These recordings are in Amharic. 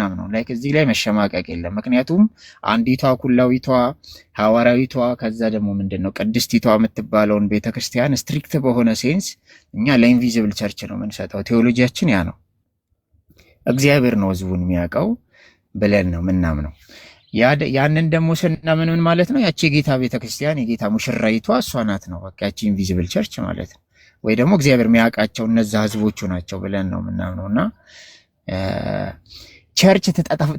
የምናምነው። ላይክ እዚህ ላይ መሸማቀቅ የለም። ምክንያቱም አንዲቷ ኩላዊቷ ሐዋርያዊቷ ከዛ ደግሞ ምንድነው ቅድስቲቷ የምትባለውን ቤተክርስቲያን ስትሪክት በሆነ ሴንስ እኛ ለኢንቪዚብል ቸርች ነው የምንሰጠው። ቴዎሎጂያችን ያ ነው። እግዚአብሔር ነው ህዝቡን የሚያውቀው ብለን ነው ምናምነው። ያንን ደግሞ ስናምን ምን ማለት ነው? ያቺ የጌታ ቤተክርስቲያን የጌታ ሙሽራይቷ እሷ ናት ነው በቃ ያቺ ኢንቪዚብል ቸርች ማለት ነው። ወይ ደግሞ እግዚአብሔር የሚያውቃቸው እነዛ ህዝቦቹ ናቸው ብለን ነው ምናምነው። እና ቸርች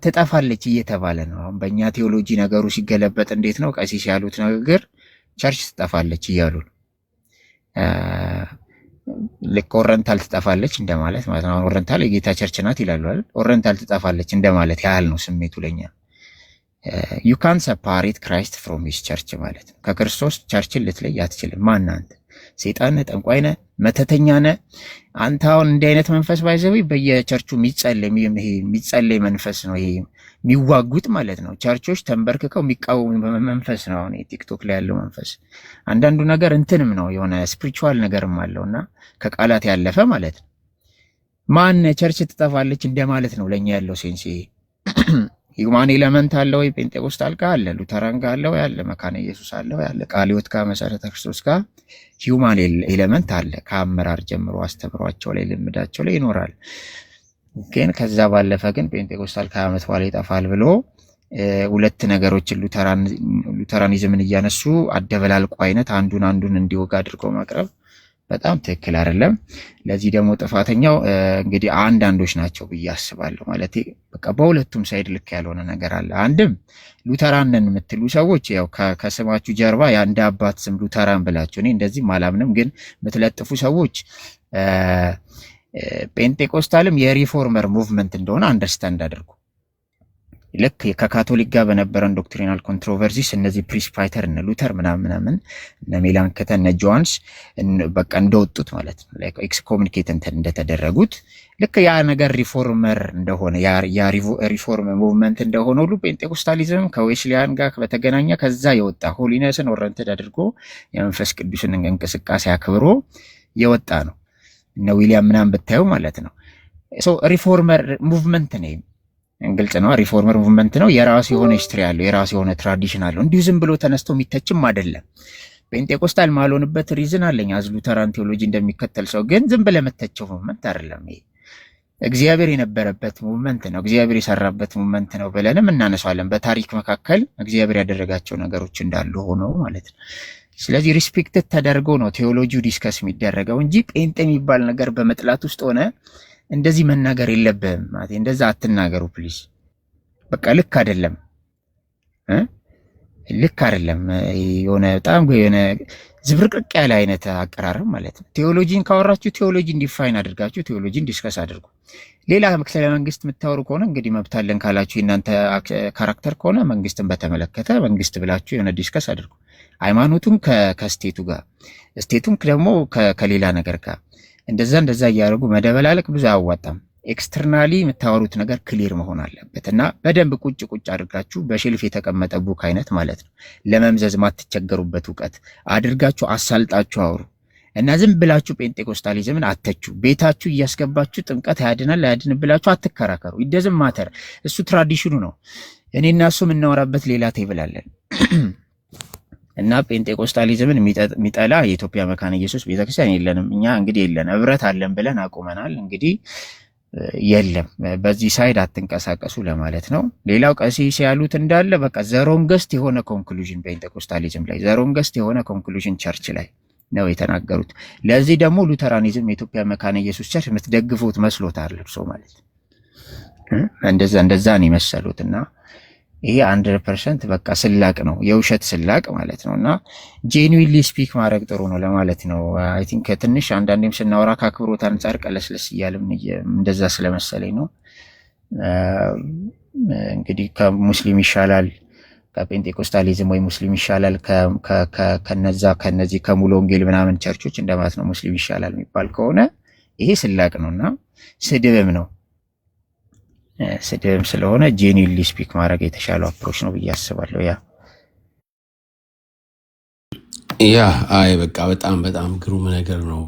ትጠፋለች እየተባለ ነው አሁን በእኛ ቴዎሎጂ ነገሩ ሲገለበጥ። እንዴት ነው ቀሲስ ያሉት ንግግር ቸርች ትጠፋለች እያሉ ነው። ልክ ኦረንታል ትጠፋለች እንደማለት ማለት ነው። ኦረንታል የጌታ ቸርች ናት ይላሉ አይደል? ኦረንታል ትጠፋለች እንደማለት ያህል ነው ስሜቱ ለኛ። ዩ ካን ሰፓሬት ክራይስት ፍሮም ሂዝ ቸርች ማለት ነው። ከክርስቶስ ቸርችን ልትለይ አትችልም። ማን አንተ? ሰይጣን ነህ? ጠንቋይ ነህ? መተተኛ ነህ? አንተ አሁን እንዲህ አይነት መንፈስ ባይዘው በየቸርቹ የሚጸለይ መንፈስ ነው ይሄ የሚዋጉት ማለት ነው። ቸርቾች ተንበርክከው የሚቃወሙ መንፈስ ነው። አሁን ቲክቶክ ላይ ያለው መንፈስ አንዳንዱ ነገር እንትንም ነው የሆነ ስፒሪቹዋል ነገርም አለውና ከቃላት ያለፈ ማለት ነው። ማን ቸርች ትጠፋለች እንደማለት ነው ለኛ ያለው ሴንስ። ሂውማን ኤለመንት አለ ወይ? ጴንጤቆስታል ጋር አለ፣ ሉተራን ጋር አለ ወይ? አለ። መካነ ኢየሱስ አለ ወይ? አለ። ቃለ ሕይወት ጋር መሰረተ ክርስቶስ ጋር ሂውማን ኤለመንት አለ። ከአመራር ጀምሮ አስተምሯቸው ላይ ልምዳቸው ላይ ይኖራል። ግን ከዛ ባለፈ ግን ጴንጤቆስታል ከ20 ዓመት በኋላ ይጠፋል ብሎ ሁለት ነገሮችን ሉተራኒዝምን እያነሱ አደበላልቆ አይነት አንዱን እንዲወጋ አድርጎ ማቅረብ በጣም ትክክል አይደለም። ለዚህ ደግሞ ጥፋተኛው እንግዲህ አንዳንዶች ናቸው ብዬ አስባለሁ። ማለት በቃ በሁለቱም ሳይድ ልክ ያልሆነ ነገር አለ። አንድም ሉተራን ነን የምትሉ ሰዎች ያው ከስማችሁ ጀርባ የአንድ አባት ስም ሉተራን ብላችሁ እኔ እንደዚህም አላምንም፣ ግን የምትለጥፉ ሰዎች ፔንቴኮስታልም የሪፎርመር ሙቭመንት እንደሆነ አንደርስታንድ አድርጉ። ልክ ከካቶሊክ ጋር በነበረን ዶክትሪናል ኮንትሮቨርሲስ እነዚህ ፕሪስፓይተር እነ ሉተር ምናምን እነ ሜላንከተን እነ ጆንስ በቃ እንደወጡት ማለት ነው፣ ላይክ ኤክስኮሙኒኬት እንደተደረጉት ልክ ያ ነገር ሪፎርመር እንደሆነ ያ ሪፎርም ሙቭመንት እንደሆነ ሁሉ ፔንቴኮስታሊዝም ከዌስሊያን ጋር በተገናኘ ከዛ የወጣ ሆሊነስን ኦረንትድ አድርጎ የመንፈስ ቅዱስን እንቅስቃሴ አክብሮ የወጣ ነው። እነ ዊሊያም ምናምን ብታዩ ማለት ነው። ሪፎርመር ሙቭመንት ነው። ግልጽ ነው። ሪፎርመር ሙቭመንት ነው። የራሱ የሆነ ሂስትሪ አለው፣ የራሱ የሆነ ትራዲሽን አለው። እንዲሁ ዝም ብሎ ተነስቶ የሚተችም አይደለም። ፔንቴኮስታል ማልሆንበት ሪዝን አለኝ። አዝ ሉተራን ቴዎሎጂ እንደሚከተል ሰው ግን ዝም ብለህ መተቸው ሙቭመንት አይደለም። ይሄ እግዚአብሔር የነበረበት ሙቭመንት ነው፣ እግዚአብሔር የሰራበት ሙቭመንት ነው ብለንም እናነሳለን። በታሪክ መካከል እግዚአብሔር ያደረጋቸው ነገሮች እንዳሉ ሆነው ማለት ነው። ስለዚህ ሪስፔክትድ ተደርጎ ነው ቴዎሎጂው ዲስከስ የሚደረገው እንጂ ጴንጤ የሚባል ነገር በመጥላት ውስጥ ሆነ እንደዚህ መናገር የለብህም ማለት እንደዛ አትናገሩ ፕሊዝ። በቃ ልክ አይደለም ልክ አይደለም። የሆነ በጣም የሆነ ዝብርቅርቅ ያለ አይነት አቀራረብ ማለት ነው። ቴዎሎጂን ካወራችሁ ቴዎሎጂን ዲፋይን አድርጋችሁ ቴዎሎጂን ዲስከስ አድርጉ። ሌላ ስለ መንግስት የምታወሩ ከሆነ እንግዲህ መብት አለን ካላችሁ የእናንተ ካራክተር ከሆነ መንግስትን በተመለከተ መንግስት ብላችሁ የሆነ ዲስከስ አድርጉ። ሃይማኖቱን ከስቴቱ ጋር ስቴቱም ደግሞ ከሌላ ነገር ጋር እንደዛ እያደረጉ መደበላለቅ ብዙ አያዋጣም። ኤክስተርናሊ የምታወሩት ነገር ክሊር መሆን አለበት እና በደንብ ቁጭ አድርጋችሁ በሼልፍ የተቀመጠ ቡክ አይነት ማለት ነው ለመምዘዝ ማትቸገሩበት እውቀት አድርጋችሁ አሳልጣችሁ አውሩ እና ዝም ብላችሁ ጴንጤኮስታሊዝምን አተቹ። ቤታችሁ እያስገባችሁ ጥምቀት ያድናል አያድን ብላችሁ አትከራከሩ። ይደዝም ማተር እሱ ትራዲሽኑ ነው። እኔና እሱ የምናወራበት ሌላ ቴብል አለን እና ጴንጤኮስታሊዝምን የሚጠላ የኢትዮጵያ መካነ ኢየሱስ ቤተክርስቲያን የለንም። እኛ እንግዲህ የለን ህብረት አለን ብለን አቁመናል። እንግዲህ የለም በዚህ ሳይድ አትንቀሳቀሱ ለማለት ነው። ሌላው ቀሲስ ያሉት እንዳለ በቃ ዘሮንገስት የሆነ ኮንክሉዥን ጴንጤኮስታሊዝም ላይ ዘሮንገስት የሆነ ኮንክሉዥን ቸርች ላይ ነው የተናገሩት። ለዚህ ደግሞ ሉተራኒዝም የኢትዮጵያ መካነ ኢየሱስ ቸርች የምትደግፉት መስሎታል እርሶ ማለት እንደዛ ነው የመሰሉትና ይሄ 100% በቃ ስላቅ ነው፣ የውሸት ስላቅ ማለት ነው። እና ጄኒዊንሊ ስፒክ ማድረግ ጥሩ ነው ለማለት ነው። አይ ቲንክ ትንሽ አንዳንዴም ስናወራ ከአክብሮት አንጻር ቀለስለስ እያለም እንደዛ ስለመሰለኝ ነው። እንግዲህ ከሙስሊም ይሻላል ከጴንጤኮስታሊዝም ወይ ሙስሊም ይሻላል ከነዚህ ከሙሉ ወንጌል ምናምን ቸርቾች እንደማለት ነው። ሙስሊም ይሻላል የሚባል ከሆነ ይሄ ስላቅ ነውና ስድብም ነው። ስድብም ስለሆነ ጄኒዊንሊ ስፒክ ማድረግ የተሻለው አፕሮች ነው ብዬ አስባለሁ። አይ በቃ በጣም ግሩም ነገር ነው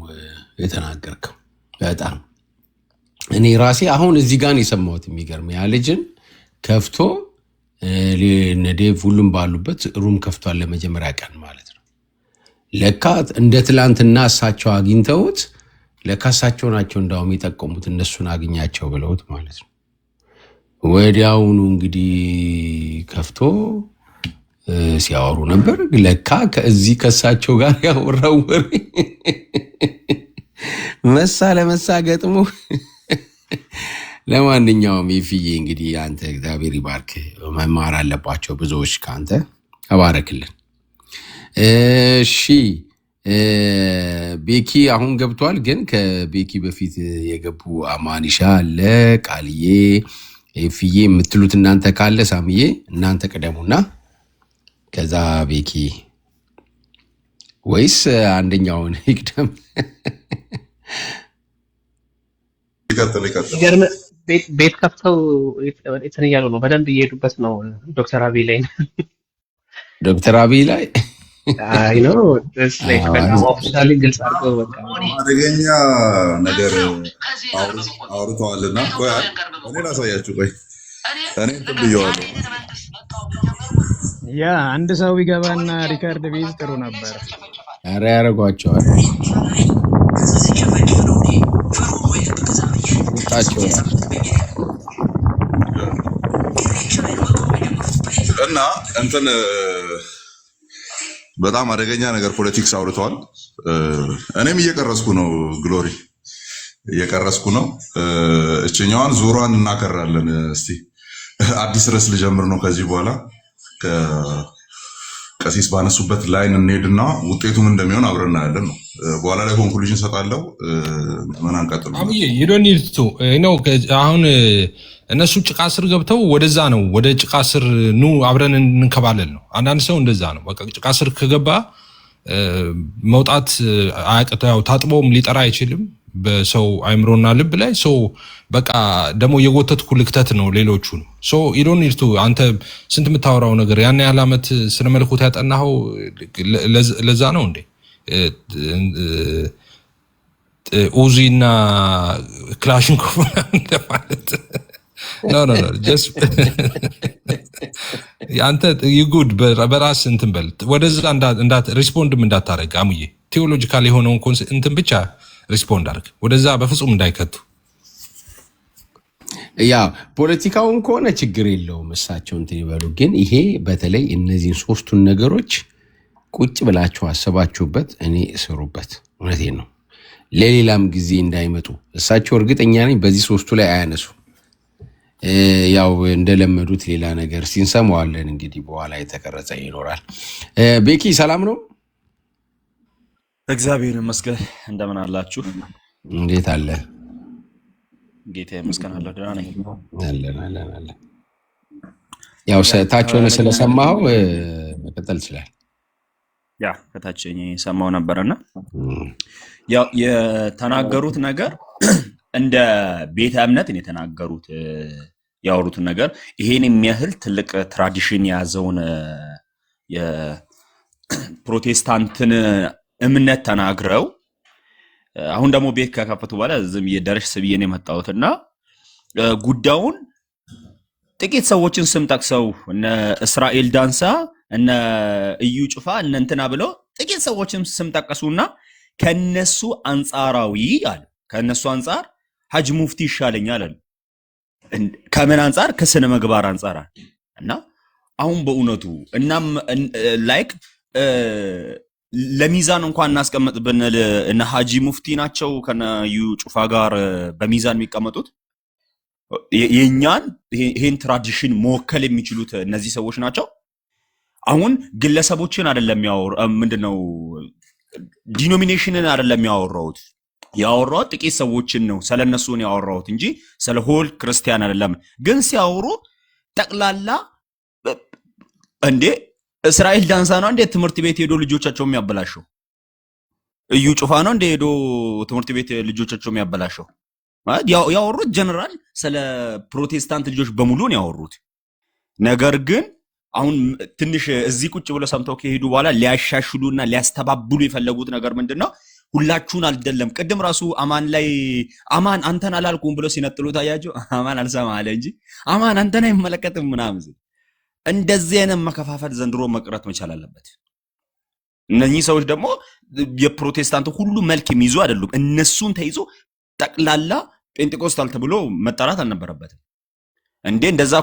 የተናገርከው። በጣም እኔ ራሴ አሁን እዚህ ጋር ነው የሰማሁት። የሚገርም ያ ልጅን ከፍቶ ነዴቭ ሁሉም ባሉበት ሩም ከፍቷል ለመጀመሪያ ቀን ማለት ነው። ለካ እንደ ትላንትና እሳቸው አግኝተውት ለካ እሳቸው ናቸው እንዳውም የጠቀሙት እነሱን አግኛቸው ብለውት ማለት ነው። ወዲያውኑ እንግዲህ ከፍቶ ሲያወሩ ነበር። ለካ ከዚህ ከእሳቸው ጋር ያወራው ወሬ መሳ ለመሳ ገጥሞ ለማንኛውም ይፍዬ እንግዲህ አንተ እግዚአብሔር ይባርክ። መማር አለባቸው ብዙዎች ከአንተ ተባረክልን። እሺ ቤኪ አሁን ገብቷል። ግን ከቤኪ በፊት የገቡ አማኒሻ አለ፣ ቃልዬ፣ ይፍዬ የምትሉት እናንተ ካለ ሳምዬ እናንተ ቀደሙና ከዛ ቤኪ ወይስ አንደኛውን ይቅደም? ይቀጥል። ቤት ከፍተው እንትን እያሉ ነው፣ በደንብ እየሄዱበት ነው። ዶክተር አብይ ላይ ዶክተር አብይ ላይ አይ ነው ኦፊሻሊ ግልጽ አድርገው በቃ አደገኛ ነገር አውርተዋልና፣ ቆይ እኔ ላሳያችሁ። ቆይ እኔ እንትን ብየዋለሁ። ያ አንድ ሰው ቢገባና ሪካርድ ቢይዝ ጥሩ ነበር። ኧረ ያደርጓቸዋል ቁጣቸው እና እንትን በጣም አደገኛ ነገር ፖለቲክስ አውርተዋል። እኔም እየቀረስኩ ነው፣ ግሎሪ እየቀረስኩ ነው። እችኛዋን ዙሯን እናከራለን። እስቲ አዲስ ርዕስ ልጀምር ነው ከዚህ በኋላ ቀሲስ ባነሱበት ላይን እንሄድና ውጤቱም እንደሚሆን አብረን እናያለን ነው። በኋላ ላይ ኮንክሉዥን ሰጣለው። ምን አንቀጥሉ አብዬ ይዶኒቱ ነው። አሁን እነሱ ጭቃ ስር ገብተው ወደዛ ነው፣ ወደ ጭቃ ስር ኑ አብረን እንከባለል ነው። አንዳንድ ሰው እንደዛ ነው። በቃ ጭቃ ስር ከገባ መውጣት አያቅተው፣ ታጥቦም ሊጠራ አይችልም በሰው አይምሮና ልብ ላይ ሰው በቃ ደግሞ የጎተትኩ ልክተት ነው ሌሎቹን ሶ ኢዶኒቱ አንተ ስንት የምታወራው ነገር ያን ያህል ዓመት ስለ መልኩት ያጠናኸው ለዛ ነው እንዴ? ኡዚና ክላሽንኮቭ ማለት ኖ ጀስት አንተ ይጉድ በራስ እንትን በል ወደዛ እንዳት ሪስፖንድም እንዳታረግ አሙዬ ቴዎሎጂካል የሆነውን እንትን ብቻ ሪስፖንድ አድርግ፣ ወደዛ በፍጹም እንዳይከቱ። ያ ፖለቲካውን ከሆነ ችግር የለውም እሳቸው እንትን ይበሉ። ግን ይሄ በተለይ እነዚህን ሶስቱን ነገሮች ቁጭ ብላችሁ አሰባችሁበት እኔ እስሩበት። እውነቴን ነው። ለሌላም ጊዜ እንዳይመጡ እሳቸው እርግጠኛ ነኝ በዚህ ሶስቱ ላይ አያነሱ። ያው እንደለመዱት ሌላ ነገር ሲንሰማዋለን እንግዲህ በኋላ የተቀረጸ ይኖራል። ቤኪ ሰላም ነው? እግዚአብሔር ይመስገን። እንደምን አላችሁ? እንዴት አለ? ጌታ ይመስገን አለሁ። ደህና ነኝ። አለን። ያው ታች ሆነ ስለሰማው መቀጠል ይችላል። ያ ከታች ሰማው ነበርና ያው የተናገሩት ነገር እንደ ቤተ እምነት ነው የተናገሩት። ያወሩት ነገር ይሄን የሚያህል ትልቅ ትራዲሽን የያዘውን የፕሮቴስታንትን እምነት ተናግረው አሁን ደግሞ ቤት ከከፈቱ በኋላ ዝም የደረሽ ስብዬ ነው የመጣሁትና ጉዳዩን ጥቂት ሰዎችን ስም ጠቅሰው እነ እስራኤል ዳንሳ እነ እዩ ጩፋ እነ እንትና ብለው ጥቂት ሰዎችን ስም ጠቀሱና ከነሱ አንጻራዊ አለ ከነሱ አንጻር ሐጅ ሙፍቲ ይሻለኛል አለ። ከምን አንጻር? ከስነ ምግባር አንጻር እና አሁን በእውነቱ እናም ላይክ ለሚዛን እንኳን እናስቀምጥ ብንል እነ ሐጂ ሙፍቲ ናቸው ከነዩ ጩፋ ጋር በሚዛን የሚቀመጡት። የኛን ይሄን ትራዲሽን መወከል የሚችሉት እነዚህ ሰዎች ናቸው። አሁን ግለሰቦችን አይደለም ምንድነው ዲኖሚኔሽንን አይደለም ያወራው ጥቂት ሰዎችን ነው ስለነሱ ነው ያወራው እንጂ ስለ ሆል ክርስቲያን አይደለም። ግን ሲያወሩ ጠቅላላ እንዴ እስራኤል ዳንሳ ነው እንዴ ትምህርት ቤት ሄዶ ልጆቻቸው የሚያበላሸው? እዩ ጩፋ ነው እንዴ ሄዶ ትምህርት ቤት ልጆቻቸው የሚያበላሸው? ማለት ያወሩት ጀነራል ስለ ፕሮቴስታንት ልጆች በሙሉ ነው ያወሩት። ነገር ግን አሁን ትንሽ እዚህ ቁጭ ብለው ሰምተው ከሄዱ በኋላ ሊያሻሽሉና ሊያስተባብሉ የፈለጉት ነገር ምንድነው? ሁላችሁን አልደለም። ቅድም ራሱ አማን ላይ አማን አንተን አላልኩም ብሎ ሲነጥሉ ታያችሁ። አማን አልሰማ አለ እንጂ አማን አንተን አይመለከትም ምናምን። እንደዚህ አይነት መከፋፈል ዘንድሮ መቅረት መቻል አለበት። እነኚህ ሰዎች ደግሞ የፕሮቴስታንት ሁሉ መልክ የሚይዙ አይደሉም። እነሱን ተይዞ ጠቅላላ ጴንጤቆስታል ተብሎ መጠራት አልነበረበትም እንዴ። እንደዛ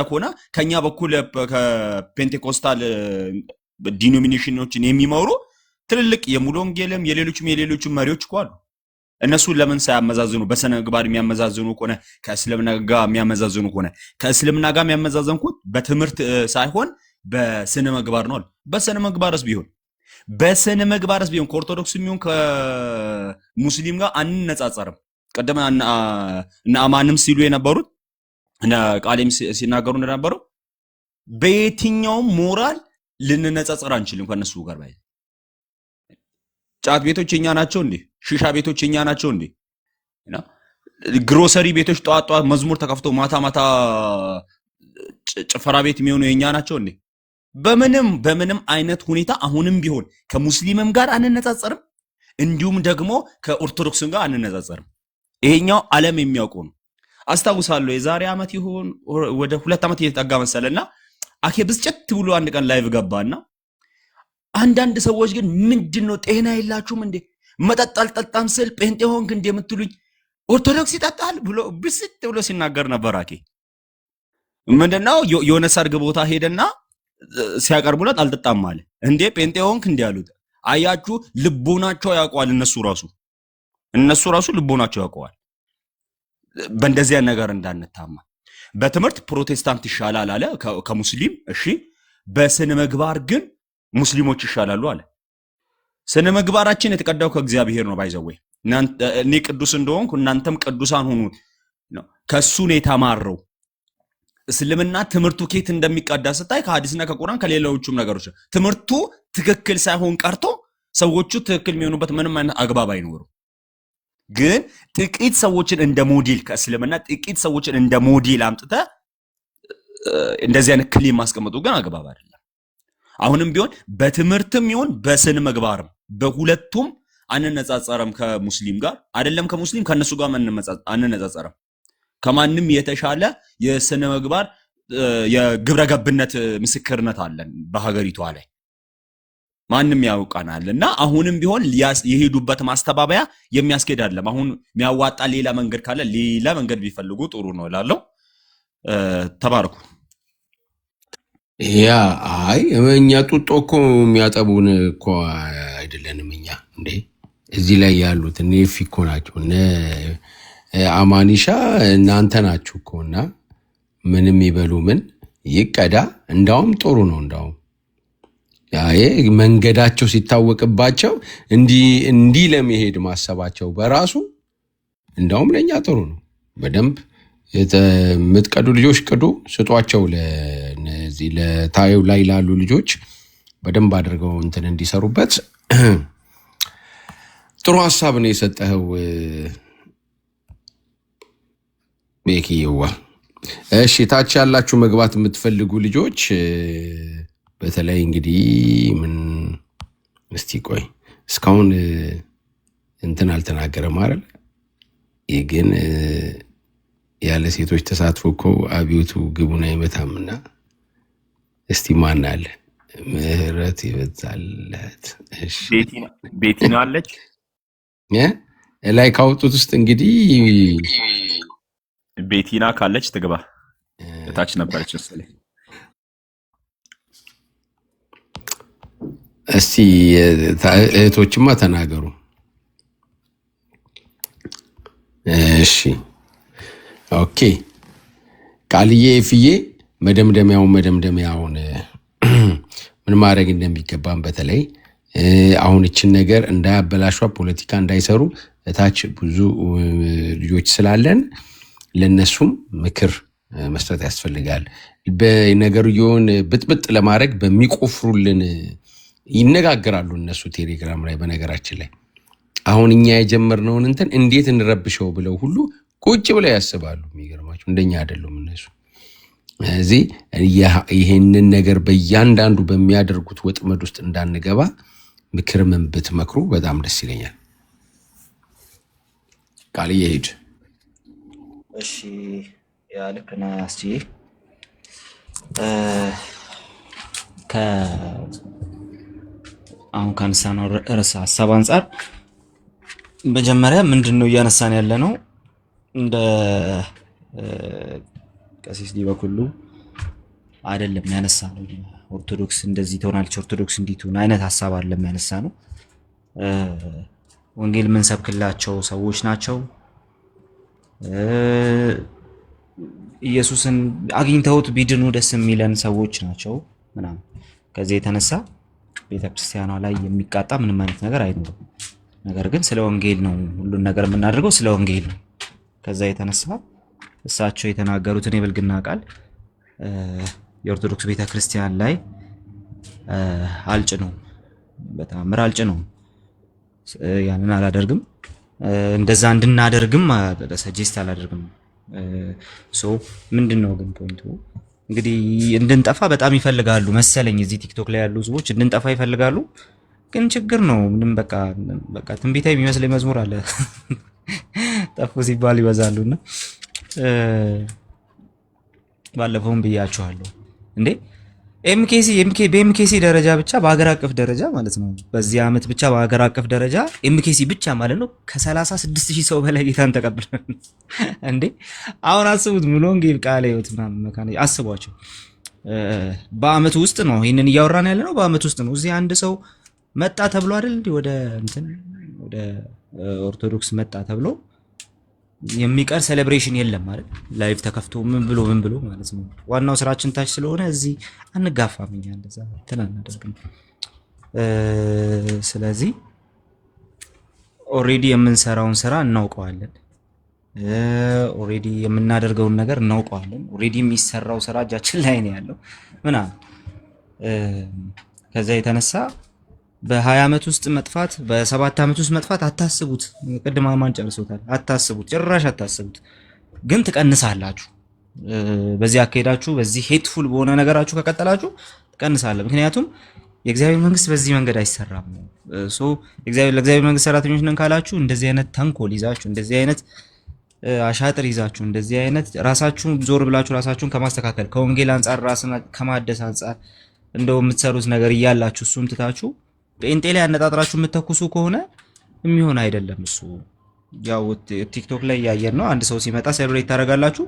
ከሆነ ከኛ በኩል ከፔንቴኮስታል ዲኖሚኔሽኖችን የሚመሩ ትልልቅ የሙሉ ወንጌልም የሌሎችም መሪዎች እኮ አሉ። እነሱን ለምን ሳያመዛዝኑ በስነ ምግባር የሚያመዛዝኑ ከሆነ ከእስልምና ጋር የሚያመዛዝኑ ከሆነ ከእስልምና ጋር የሚያመዛዘንኩት በትምህርት ሳይሆን በስነ ምግባር ነው። በስነ ምግባርስ ቢሆን ከኦርቶዶክስ የሚሆን ከሙስሊም ጋር አንነጻጸርም። ቀደም እና አማንም ሲሉ የነበሩት እና ቃሌም ሲናገሩ እንደነበረው በየትኛውም ሞራል ልንነጻጸር አንችልም ከነሱ ጋር። ባይ ጫት ቤቶች የኛ ናቸው እንዴ? ሺሻ ቤቶች የኛ ናቸው እንዴ? እና ግሮሰሪ ቤቶች ጠዋት መዝሙር ተከፍቶ ማታ ጭፈራ ቤት የሚሆኑ የኛ ናቸው እንዴ? በምንም አይነት ሁኔታ አሁንም ቢሆን ከሙስሊምም ጋር አንነጻጸርም፣ እንዲሁም ደግሞ ከኦርቶዶክስም ጋር አንነጻጸርም። ይሄኛው ዓለም የሚያውቀው ነው። አስታውሳለሁ የዛሬ ዓመት ይሁን ወደ 2 ዓመት እየተጠጋ መሰለና አኬ ብስጨት ብሎ አንድ ቀን ላይቭ ገባና አንዳንድ ሰዎች ግን ምንድነው ጤና የላችሁም እንዴ? መጠጥ አልጠጣም ስል ጴንጤ ሆንክ እንዴ የምትሉኝ? ኦርቶዶክስ ይጠጣል ብሎ ብስጥ ብሎ ሲናገር ነበር። አኬ ምንድነው የሆነ ሰርግ ቦታ ሄደና ሲያቀርቡለት አልጠጣም አለ። እንዴ ጴንጤ ሆንክ እንዴ አሉት። አያችሁ ልቦናቸው ያውቀዋል። እነሱ ራሱ ልቦናቸው ያውቀዋል። በእንደዚያ ነገር እንዳንታማ በትምህርት ፕሮቴስታንት ይሻላል አለ ከሙስሊም። እሺ በስነ ምግባር ግን ሙስሊሞች ይሻላሉ አለ። ስነ ምግባራችን የተቀዳው ከእግዚአብሔር ነው። ባይዘወይ እኔ ቅዱስ እንደሆንኩ እናንተም ቅዱሳን ሁኑ ነው። ከሱ ነው የተማረው። እስልምና ትምህርቱ ኬት እንደሚቀዳ ስታይ ከሐዲስና ከቁርአን ከሌሎችም ነገሮች ትምህርቱ ትክክል ሳይሆን ቀርቶ ሰዎቹ ትክክል የሚሆኑበት ምንም አይነት አግባብ አይኖርም። ግን ጥቂት ሰዎችን እንደ ሞዴል ከእስልምና ጥቂት ሰዎችን እንደ ሞዴል አምጥተ እንደዚህ አይነት ክሌም ማስቀመጡ ግን አግባብ አይደለም። አሁንም ቢሆን በትምህርትም ይሁን በስነ ምግባርም በሁለቱም አንነጻጸርም ከሙስሊም ጋር አይደለም። ከሙስሊም ከነሱ ጋር አንነጻጸርም። ከማንም የተሻለ የስነ ምግባር የግብረ ገብነት ምስክርነት አለን በሀገሪቷ ላይ ማንም ያውቃናል። እና አሁንም ቢሆን የሄዱበት ማስተባበያ የሚያስኬድ አይደለም። አሁን የሚያዋጣ ሌላ መንገድ ካለ ሌላ መንገድ ቢፈልጉ ጥሩ ነው እላለሁ። ተባረኩ። ያ አይ እኛ ጡጦ እኮ የሚያጠቡን እኮ አይደለንም እኛ እንዴ። እዚህ ላይ ያሉት እነ ፊኮ ናቸው እነ አማኒሻ እናንተ ናችሁ እኮና ምንም ይበሉ ምን ይቀዳ። እንዳውም ጥሩ ነው። እንዳውም መንገዳቸው ሲታወቅባቸው እንዲህ ለመሄድ ማሰባቸው በራሱ እንዳውም ለኛ ጥሩ ነው። በደንብ የምትቀዱ ልጆች ቅዱ፣ ስጧቸው። ለነዚህ ለታዩ ላይ ላሉ ልጆች በደንብ አድርገው እንትን እንዲሰሩበት ጥሩ ሐሳብ ነው የሰጠኸው ቤኪዋ። እሺ ታች ያላችሁ መግባት የምትፈልጉ ልጆች በተለይ እንግዲህ ምን እስቲ ቆይ እስካሁን እንትን አልተናገረም አይደል? ይህ ግን ያለ ሴቶች ተሳትፎ እኮ አብዮቱ ግቡን አይመታምና እስቲ ማን አለ? ምህረት ይበዛለት። እሺ ቤቲና አለች ላይ ካወጡት ውስጥ እንግዲህ ቤቲና ካለች ትግባ። እታች ነበረች መሰለኝ። እስቲ እህቶችማ ተናገሩ። እሺ ኦኬ ቃልዬ ፍዬ መደምደሚያውን ምን ማድረግ እንደሚገባም በተለይ አሁን እችን ነገር እንዳያበላሿ ፖለቲካ እንዳይሰሩ እታች ብዙ ልጆች ስላለን ለነሱም ምክር መስጠት ያስፈልጋል። በነገሩን ብጥብጥ ለማድረግ በሚቆፍሩልን ይነጋገራሉ እነሱ ቴሌግራም ላይ። በነገራችን ላይ አሁን እኛ የጀመርነውን እንትን እንዴት እንረብሸው ብለው ሁሉ ቁጭ ብለው ያስባሉ። የሚገርማቸው እንደኛ አይደሉም እነሱ። ስለዚህ ይሄንን ነገር በእያንዳንዱ በሚያደርጉት ወጥመድ ውስጥ እንዳንገባ ምክርም ብትመክሩ በጣም ደስ ይለኛል። ቃልዬ ሂድ። እሺ ያ ልክ ነህ አስዬ። አሁን ካነሳነው ርዕሰ ሀሳብ አንጻር መጀመሪያ ምንድን ነው እያነሳን ያለ ነው? እንደ ቀሲስ ዲበኩሉ አይደለም ያነሳ ነው። ኦርቶዶክስ እንደዚህ ትሆናለች፣ ኦርቶዶክስ እንዲህ ትሆን አይነት ሀሳብ አይደለም ያነሳ ነው። ወንጌል የምንሰብክላቸው ሰዎች ናቸው። ኢየሱስን አግኝተውት ቢድኑ ደስ የሚለን ሰዎች ናቸው ምናምን። ከዚህ የተነሳ ቤተክርስቲያኗ ላይ የሚቃጣ ምንም አይነት ነገር አይኖርም። ነገር ግን ስለ ወንጌል ነው ሁሉን ነገር የምናደርገው፣ ስለ ወንጌል ነው። ከዛ የተነሳ እሳቸው የተናገሩትን የብልግና ቃል የኦርቶዶክስ ቤተክርስቲያን ላይ አልጭነውም፣ በተአምር አልጭነውም። ያንን አላደርግም፣ እንደዛ እንድናደርግም ሰጀስት አላደርግም። ምንድነው ግን ፖይንቱ? እንግዲህ እንድንጠፋ በጣም ይፈልጋሉ መሰለኝ። እዚህ ቲክቶክ ላይ ያሉ ህዝቦች እንድንጠፋ ይፈልጋሉ። ግን ችግር ነው ምንም። በቃ ትንቢታዊ የሚመስል መዝሙር አለ ጠፉ ሲባል ይበዛሉና ባለፈውም ብያችኋለሁ እንዴ በኤምኬሲ ደረጃ ብቻ በሀገር አቀፍ ደረጃ ማለት ነው በዚህ ዓመት ብቻ በሀገር አቀፍ ደረጃ ኤምኬሲ ብቻ ማለት ነው ከ36,000 ሰው በላይ ጌታን ተቀብሏል። እንዴ አሁን አስቡት፣ ሙሉ ወንጌል ቃለ ሕይወት ምናምን መካነ አስቧቸው። በአመቱ ውስጥ ነው ይሄንን እያወራን ያለ ነው። በአመቱ ውስጥ ነው እዚህ አንድ ሰው መጣ ተብሎ አይደል እንዴ ወደ ኦርቶዶክስ መጣ ተብሎ የሚቀር ሴሌብሬሽን የለም ማለት ላይቭ ተከፍቶ ምን ብሎ ማለት ነው። ዋናው ስራችን ታች ስለሆነ እዚህ አንጋፋም፣ እኛ እንደዛ ተናናደርግም። ስለዚህ ኦሬዲ የምንሰራውን ስራ እናውቀዋለን። ኦሬዲ የምናደርገውን ነገር እናውቀዋለን። ኦሬዲ የሚሰራው ስራ እጃችን ላይ ነው ያለው ምናምን። ከዛ የተነሳ በ20 ዓመት ውስጥ መጥፋት፣ በ7 ዓመት ውስጥ መጥፋት አታስቡት። ቅድም አማን ጨርሶታል። አታስቡት፣ ጭራሽ አታስቡት። ግን ትቀንሳላችሁ። በዚህ አካሄዳችሁ፣ በዚህ ሄትፉል በሆነ ነገራችሁ ከቀጠላችሁ ትቀንሳለህ። ምክንያቱም የእግዚአብሔር መንግስት በዚህ መንገድ አይሰራም። ለእግዚአብሔር መንግስት ሰራተኞች ነን ካላችሁ እንደዚህ አይነት ተንኮል ይዛችሁ፣ እንደዚህ አይነት አሻጥር ይዛችሁ፣ እንደዚህ አይነት ራሳችሁን ዞር ብላችሁ ራሳችሁን ከማስተካከል ከወንጌል አንጻር ራስን ከማደስ አንጻር እንደው የምትሰሩት ነገር እያላችሁ እሱን ትታችሁ ጴንጤ ላይ አነጣጥራችሁ የምትተኩሱ ከሆነ የሚሆን አይደለም። እሱ ያው ቲክቶክ ላይ ያየን ነው። አንድ ሰው ሲመጣ ሴሌብሬት ታደርጋላችሁ፣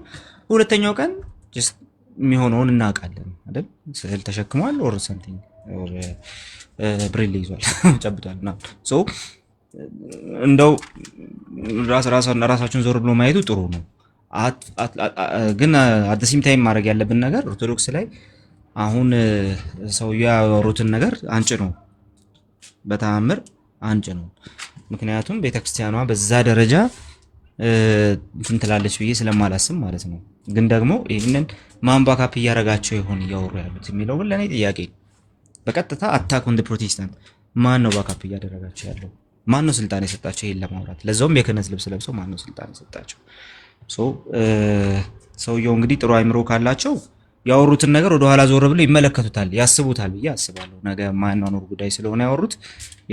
ሁለተኛው ቀን ጀስት የሚሆነውን እናውቃለን አይደል? ስዕል ተሸክሟል ኦር ሰምቲንግ ኦር ብሬል ይዟል ጨብጧል እና ሶ እንደው ራሳችሁን ዞር ብሎ ማየቱ ጥሩ ነው። ግን አደሲም ታይም ማድረግ ያለብን ነገር ኦርቶዶክስ ላይ አሁን ሰውዬው ያወሩትን ነገር አንጭ ነው፣ በተአምር አንጭ ነው። ምክንያቱም ቤተክርስቲያኗ በዛ ደረጃ እንትን ትላለች ብዬ ስለማላስብ ማለት ነው። ግን ደግሞ ይህንን ማን ባካፕ እያደረጋቸው ይሆን እያወሩ ያሉት የሚለው ግን ለእኔ ጥያቄ ነው። በቀጥታ አታክ ኦን ፕሮቴስታንት ማን ነው ባካፕ እያደረጋቸው ያለው? ማን ነው ስልጣን የሰጣቸው ይሄን ለማውራት? ለዛውም የክህነት ልብስ ለብሰው ማን ነው ስልጣን የሰጣቸው? ሰውየው እንግዲህ ጥሩ አይምሮ ካላቸው ያወሩትን ነገር ወደ ኋላ ዞር ብለው ይመለከቱታል፣ ያስቡታል ብዬ አስባለሁ። ነገ ማናኖር ጉዳይ ስለሆነ ያወሩት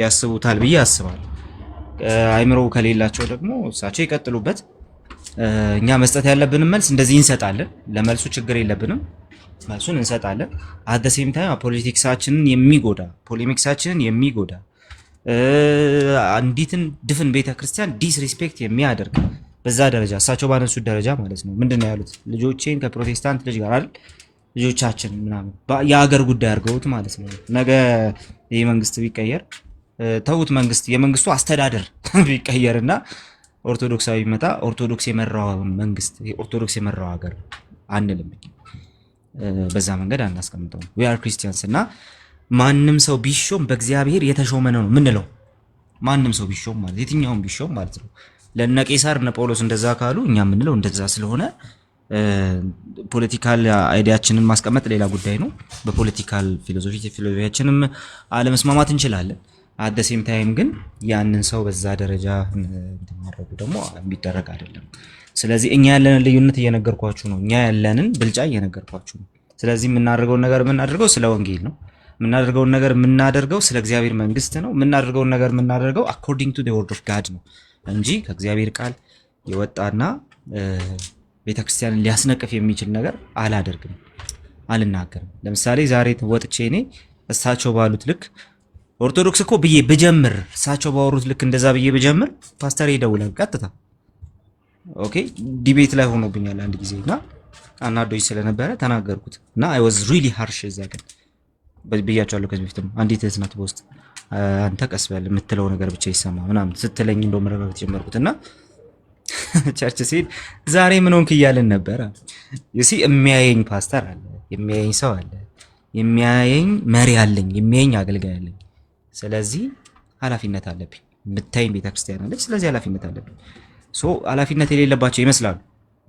ያስቡታል ብዬ አስባለሁ። አይምሮ ከሌላቸው ደግሞ እሳቸው ይቀጥሉበት። እኛ መስጠት ያለብንን መልስ እንደዚህ እንሰጣለን። ለመልሱ ችግር የለብንም፣ መልሱን እንሰጣለን። አት ዘ ሴም ታይም ፖለቲክሳችንን የሚጎዳ አንዲትን ድፍን ቤተክርስቲያን ዲስሪስፔክት የሚያደርግ በዛ ደረጃ እሳቸው ባነሱት ደረጃ ማለት ነው። ምንድነው ያሉት? ልጆቼን ከፕሮቴስታንት ልጅ ጋር አይደል ልጆቻችን ምናምን የሀገር ጉዳይ አድርገውት ማለት ነው። ነገ ይህ መንግስት ቢቀየር ተውት፣ የመንግስቱ አስተዳደር ቢቀየርና ኦርቶዶክሳዊ መጣ ኦርቶዶክስ የመራው መንግስት ኦርቶዶክስ የመራው ሀገር አንልም። በዛ መንገድ አናስቀምጠው። we are Christians እና ማንም ሰው ቢሾም በእግዚአብሔር የተሾመ ነው ምንለው። ማንም ሰው ቢሾም ማለት የትኛውም ቢሾም ማለት ነው። ለነ ቄሳር እነ ጳውሎስ እንደዛ ካሉ እኛ ምንለው እንደዛ ስለሆነ ፖለቲካል አይዲያችንን ማስቀመጥ ሌላ ጉዳይ ነው። በፖለቲካል ፊሎሶፊያችንም አለመስማማት እንችላለን። አት ዘ ሴም ታይም ግን ያንን ሰው በዛ ደረጃ እንድናረጉ ደግሞ የሚደረግ አይደለም። ስለዚህ እኛ ያለንን ልዩነት እየነገርኳችሁ ነው። እኛ ያለንን ብልጫ እየነገርኳችሁ ነው። ስለዚህ የምናደርገው ነገር ስለ ወንጌል ነው። የምናደርገውን ነገር የምናደርገው ስለ እግዚአብሔር መንግስት ነው። የምናደርገውን ነገር የምናደርገው አኮርዲንግ ቱ ዘ ወርድ ኦፍ ጋድ ነው እንጂ ከእግዚአብሔር ቃል የወጣና ቤተክርስቲያንን ሊያስነቅፍ የሚችል ነገር አላደርግም፣ አልናገርም። ለምሳሌ ዛሬ ወጥቼ እኔ እሳቸው ባሉት ልክ ኦርቶዶክስ እኮ ብዬ ብጀምር እሳቸው ባወሩት ልክ እንደዛ ብዬ ብጀምር ፓስተር ይደውላል ቀጥታ። ኦኬ ዲቤት ላይ ሆኖብኛል አንድ ጊዜ እና አናዶኝ ስለነበረ ተናገርኩት እና አይ ዋዝ ሪሊ ሃርሽ እዛ ግን ብያቸዋለሁ። ከዚህ በፊትም አንዲት እህት ናት በውስጥ አንተ ቀስ በል የምትለው ነገር ብቻ ይሰማ ምናምን ስትለኝ እንደው መረጋጋት ጀመርኩት እና ቸርች ሲሄድ ዛሬ ምን ሆንክ እያልን ነበረ። ዩሲ የሚያየኝ ፓስተር አለ፣ የሚያየኝ ሰው አለ፣ የሚያየኝ መሪ አለኝ፣ የሚያየኝ አገልጋይ አለኝ። ስለዚህ ኃላፊነት አለብኝ። የምታየኝ ቤተክርስቲያን አለች፣ ስለዚህ ኃላፊነት አለብኝ። ሶ ኃላፊነት የሌለባቸው ይመስላሉ፣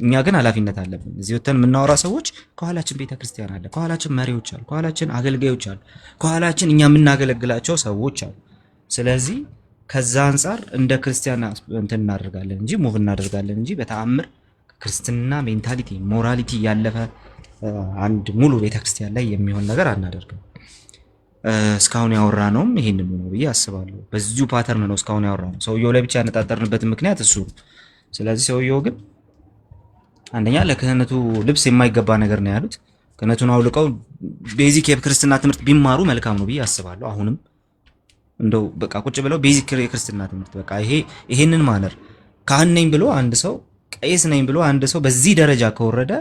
እኛ ግን ኃላፊነት አለብን። እዚህ ወተን የምናወራ ሰዎች ከኋላችን ቤተክርስቲያን አለ፣ ከኋላችን መሪዎች አሉ፣ ከኋላችን አገልጋዮች አሉ፣ ከኋላችን እኛ የምናገለግላቸው ሰዎች አሉ። ስለዚህ ከዛ አንፃር እንደ ክርስቲያን እንትን እናደርጋለን እንጂ ሙቭ እናደርጋለን እንጂ በተአምር ክርስትና ሜንታሊቲ ሞራሊቲ ያለፈ አንድ ሙሉ ቤተክርስቲያን ላይ የሚሆን ነገር አናደርግም። እስካሁን ያወራነውም ይሄንን ነው ብዬ አስባለሁ። በዚሁ ፓተርን ነው እስካሁን ያወራነው። ሰውየው ላይ ብቻ ያነጣጠርንበት ምክንያት እሱ ነው። ስለዚህ ሰውየው ግን አንደኛ ለክህነቱ ልብስ የማይገባ ነገር ነው ያሉት። ክህነቱን አውልቀው ቤዚክ የክርስትና ትምህርት ቢማሩ መልካም ነው ብዬ አስባለሁ። አሁንም እንደው በቃ ቁጭ ብለው ቤዚክ የክርስትና ትምህርት በቃ ይሄንን ማነር ካህን ነኝ ብሎ አንድ ሰው ቄስ ነኝ ብሎ አንድ ሰው በዚህ ደረጃ ከወረደ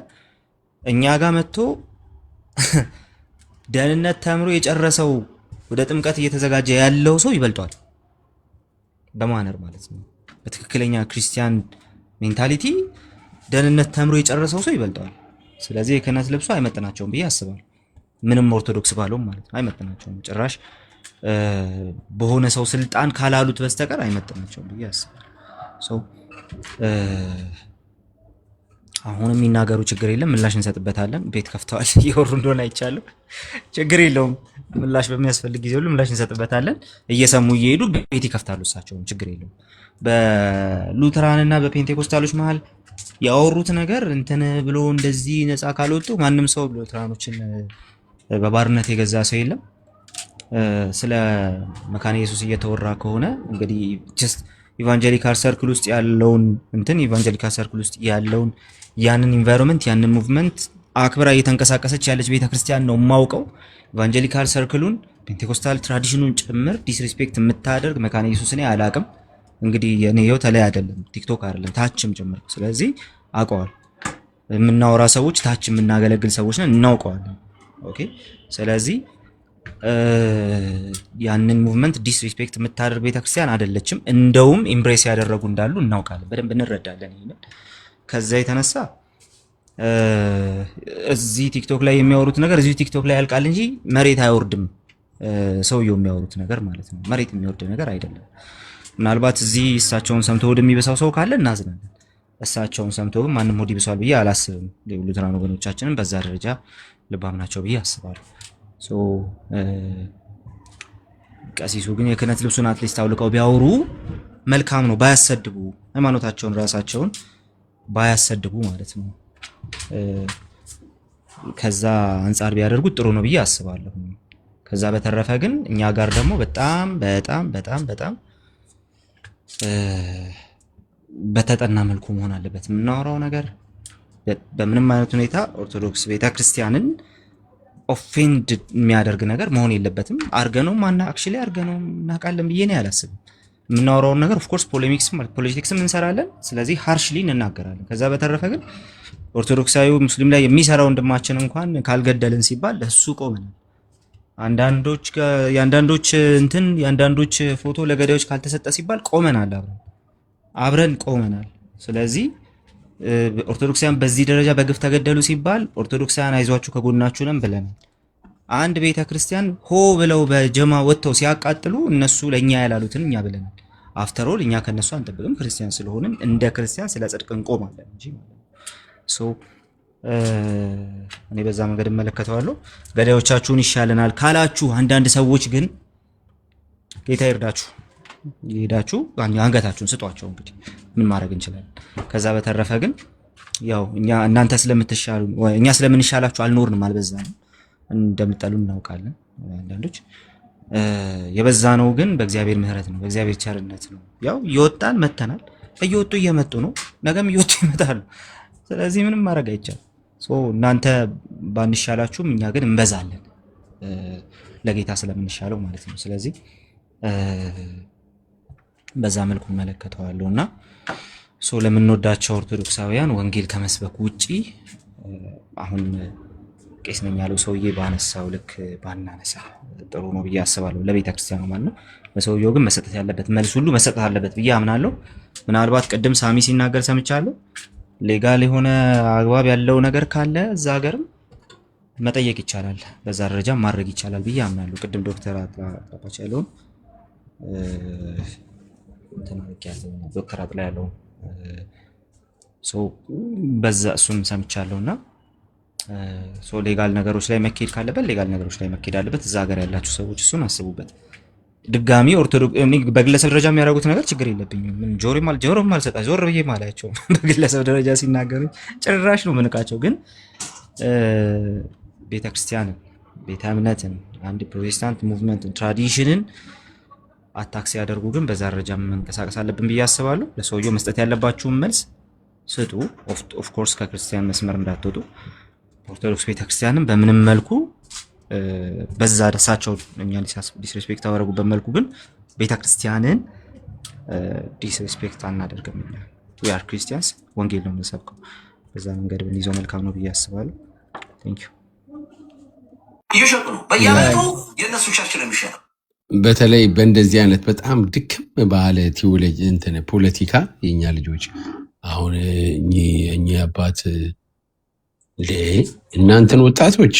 እኛ ጋር መጥቶ ደህንነት ተምሮ የጨረሰው ወደ ጥምቀት እየተዘጋጀ ያለው ሰው ይበልጧል በማነር ማለት ነው። በትክክለኛ ክርስቲያን ሜንታሊቲ ደህንነት ተምሮ የጨረሰው ሰው ይበልጧል። ስለዚህ የክህነት ልብሱ አይመጥናቸውም ብዬ አስባለሁ። ምንም ኦርቶዶክስ ባለውም ማለት ነው አይመጥናቸውም። ጭራሽ በሆነ ሰው ስልጣን ካላሉት በስተቀር አይመጥናቸውም ብዬ አስባለሁ። ሶ አሁን የሚናገሩ ችግር የለም፣ ምላሽ እንሰጥበታለን። ቤት ከፍተዋል እየወሩ እንደሆነ አይቻለሁ። ችግር የለውም፣ ምላሽ በሚያስፈልግ ጊዜ ሁሉ ምላሽ እንሰጥበታለን። እየሰሙ እየሄዱ ቤት ይከፍታሉ እሳቸውም፣ ችግር የለውም። በሉተራንና በፔንቴኮስታሎች መሀል ያወሩት ነገር እንትን ብሎ እንደዚህ ነፃ ካልወጡ ማንም ሰው ሉተራኖችን በባርነት የገዛ ሰው የለም። ስለ መካነ ኢየሱስ እየተወራ ከሆነ እንግዲህ ጀስት ኢቫንጀሊካል ሰርክል ውስጥ ያለውን ኢቫንጀሊካል ሰርክል ውስጥ ያለውን ያንን ኢንቫይሮንመንት ያንን ሙቭመንት አክብራ እየተንቀሳቀሰች ያለች ቤተክርስቲያን ነው የማውቀው። ኢቫንጀሊካል ሰርክሉን ፔንቴኮስታል ትራዲሽኑን ጭምር ዲስሪስፔክት የምታደርግ መካነ ኢየሱስ እኔ አላቅም። እንግዲህ እኔ ይኸው ተለይ አይደለም ቲክቶክ አይደለም ታችም ጭምር። ስለዚህ አውቀዋል የምናወራ ሰዎች ታች የምናገለግል ሰዎች ነን እናውቀዋለን። ኦኬ ስለዚህ ያንን ሙቭመንት ዲስሪስፔክት የምታደርግ ቤተክርስቲያን አይደለችም። እንደውም ኢምብሬስ ያደረጉ እንዳሉ እናውቃለን፣ በደንብ እንረዳለን። ይሄን ከዛ የተነሳ እዚህ ቲክቶክ ላይ የሚያወሩት ነገር እዚህ ቲክቶክ ላይ ያልቃል እንጂ መሬት አይወርድም። ሰውየው የሚያወሩት ነገር ማለት ነው መሬት የሚወርድ ነገር አይደለም። ምናልባት እዚህ እሳቸውን ሰምቶ ወደ የሚበሳው ሰው ካለ እናዝናለን። እሳቸውን ሰምቶ ግን ማንም ሆድ ይብሳል ብዬ አላስብም። ሉተራን ወገኖቻችንን በዛ ደረጃ ልባም ናቸው ብዬ አስባለሁ። ሶ ቀሲሱ ግን የክህነት ልብሱን አትሊስት አውልቀው ቢያወሩ መልካም ነው። ባያሰድቡ ሃይማኖታቸውን ራሳቸውን ባያሰድቡ ማለት ነው። ከዛ አንጻር ቢያደርጉት ጥሩ ነው ብዬ አስባለሁ። ከዛ በተረፈ ግን እኛ ጋር ደግሞ በጣም በጣም በጣም በጣም በተጠና መልኩ መሆን አለበት የምናወራው ነገር። በምንም አይነት ሁኔታ ኦርቶዶክስ ቤተክርስቲያንን ኦፌንድ የሚያደርግ ነገር መሆን የለበትም። አርገነው አክቹሊ አርገነው እናውቃለን ብዬ ነው ያላስብም። የምናወራውን ነገር ኦፍ ኮርስ ፖለቲክስም እንሰራለን፣ ስለዚህ ሃርሽሊ እንናገራለን። ከዛ በተረፈ ግን ኦርቶዶክሳዊ ሙስሊም ላይ የሚሰራው ወንድማችን እንኳን ካልገደልን ሲባል ለሱ ቆመናል። የአንዳንዶች ፎቶ ለገዳዮች ካልተሰጠ ሲባል ቆመናል፣ አብረን ቆመናል። ስለዚህ ኦርቶዶክሳውያን በዚህ ደረጃ በግፍ ተገደሉ ሲባል ኦርቶዶክሳውያን አይዟችሁ ከጎናችሁ ነን ብለናል። አንድ ቤተክርስቲያን ሆ ብለው በጀማ ወጥተው ሲያቃጥሉ እነሱ ለኛ ያላሉትን እኛ ብለናል። አፍተር ኦል እኛ ከነሱ አንጠብቅም፣ ክርስቲያን ስለሆንን እንደ ክርስቲያን ስለ ጽድቅ እንቆማለን እንጂ ማለት ነው። ሶ እኔ በዛ መንገድ እመለከተዋለሁ። ገዳዮቻችሁን ይሻለናል ካላችሁ አንዳንድ ሰዎች ግን ጌታ ይርዳችሁ፣ ይሄዳችሁ አንገታችሁን ስጧቸው። እንግዲህ ምን ማድረግ እንችላለን? ከዛ በተረፈ ግን ያው እናንተ ስለምትሻሉ እኛ ስለምንሻላችሁ አልኖርንም፣ አልበዛንም፣ እንደምጠሉ እናውቃለን። አንዳንዶች የበዛ ነው ግን በእግዚአብሔር ምህረት ነው፣ በእግዚአብሔር ቸርነት ነው። ያው እየወጣን መተናል፣ እየወጡ እየመጡ ነው፣ ነገም እየወጡ ይመጣሉ። ስለዚህ ምንም ማድረግ አይቻልም። እናንተ ባንሻላችሁም እኛ ግን እንበዛለን ለጌታ ስለምንሻለው ማለት ነው። ስለዚህ በዛ መልኩ መለከተዋለሁ እና ለምንወዳቸው ኦርቶዶክሳውያን ወንጌል ከመስበክ ውጪ አሁን ቄስ ነኝ ያለው ሰውዬ ባነሳው ልክ ባናነሳ ጥሩ ነው ብዬ አስባለሁ። ለቤተ ክርስቲያኑ ማለት ነው። ለሰውየው ግን መሰጠት ያለበት መልስ ሁሉ መሰጠት አለበት ብዬ አምናለሁ። ምናልባት ቅድም ሳሚ ሲናገር ሰምቻለሁ። ሌጋል የሆነ አግባብ ያለው ነገር ካለ እዛ ሀገርም መጠየቅ ይቻላል፣ በዛ ደረጃ ማድረግ ይቻላል ብዬ አምናለሁ። ቅድም ዶክተር አጥላባች ያለውን ዶክተር አጥላ ያለውን በዛ እሱን ሰምቻለሁና ሌጋል ነገሮች ላይ መኬድ ካለበት ሌጋል ነገሮች ላይ መኬድ አለበት። እዛ ሀገር ያላችሁ ሰዎች እሱን አስቡበት። ድጋሚ ኦርቶዶክስ በግለሰብ ደረጃ የሚያደርጉት ነገር ችግር የለብኝም። ምን ጆሮም አልሰጣ ዞር ብዬ ማላቸው በግለሰብ ደረጃ ሲናገሩ ጭራሽ ነው ምንቃቸው። ግን ቤተክርስቲያንን፣ ቤተ እምነትን፣ አንድ ፕሮቴስታንት ሙቭመንትን፣ ትራዲሽንን አታክ ሲያደርጉ ግን በዛ ደረጃ መንቀሳቀስ አለብን ብዬ አስባለሁ። ለሰውየው መስጠት ያለባችሁን መልስ ስጡ። ኦፍ ኮርስ ከክርስቲያን መስመር እንዳትወጡ። ኦርቶዶክስ ቤተክርስቲያንን በምንም መልኩ በዛ ደሳቸው እኛን ዲስሬስፔክት አወረጉበት መልኩ ግን ቤተክርስቲያንን ዲስሬስፔክት አናደርግም። ዊ አር ክርስቲያንስ፣ ወንጌል ነው የምንሰብከው። በዛ መንገድ ብንይዘው መልካም ነው ብዬ አስባለሁ። ቴንክ ዩ። እየሸጡ ነው በየዓመቱ የእነሱ ቸርች ነው የሚሸጠው። በተለይ በእንደዚህ አይነት በጣም ድክም ባለ ቲዎሎጂ እንትን ፖለቲካ የኛ ልጆች አሁን እኚህ አባት እናንተን ወጣቶች